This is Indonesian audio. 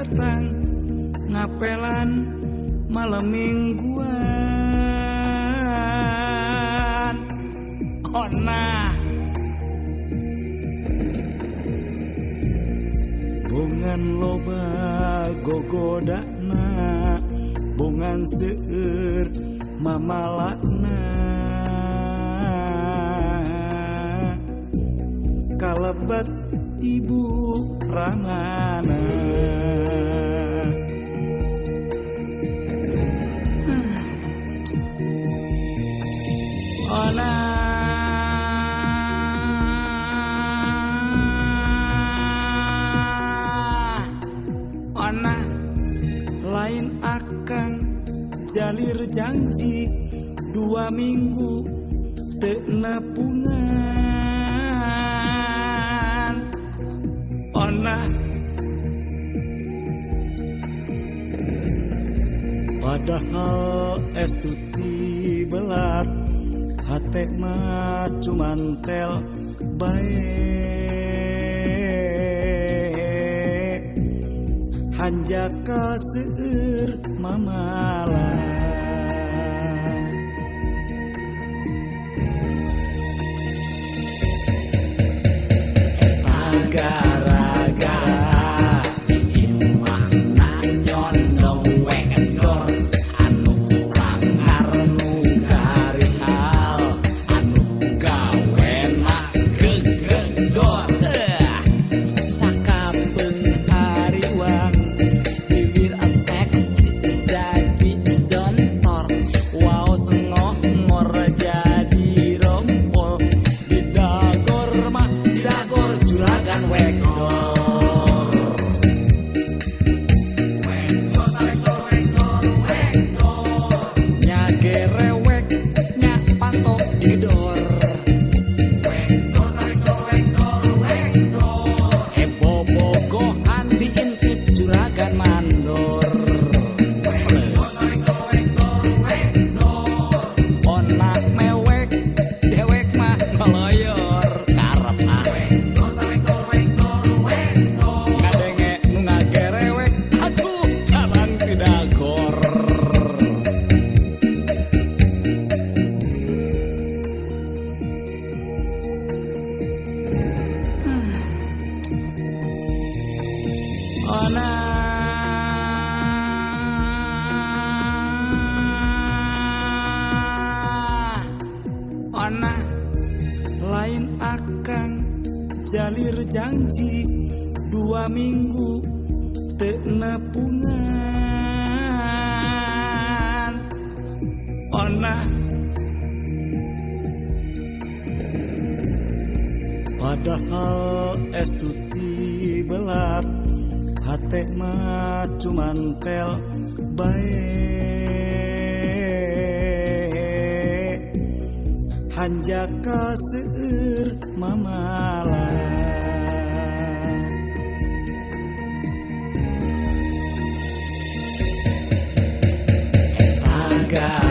datang ngapelan malam mingguan. Ona bungan loba gogodana, bungan seueur mamalakna, kalebet ibu rangana. Ona lain akan jalir janji 2 minggu teu nepungan. Ona padahal estuti belat hate mah cuman tel bae, hanjaka seueur mamalah. Gara-gara imah nyondong wedor anu sangar nu garihal, anu gawe mah gegedor sakapeung hariwang bibir seksi jadi zontor, wow sengoh ngor jadi rompol, didagor mah didagor juragan wedor. Nya gerewek nya patok digedor, bobogohan diintip juragan mandor. Onak mewek dewek mah ngoloyor karep ah. Kadenge nu ngagerewek aduh karang didagor. Ona lain akan jalir janji 2 minggu teu nepungan. Ona padahal estuti belat hate mah cuman tel bae, hanjaka seueur mamalah. Gara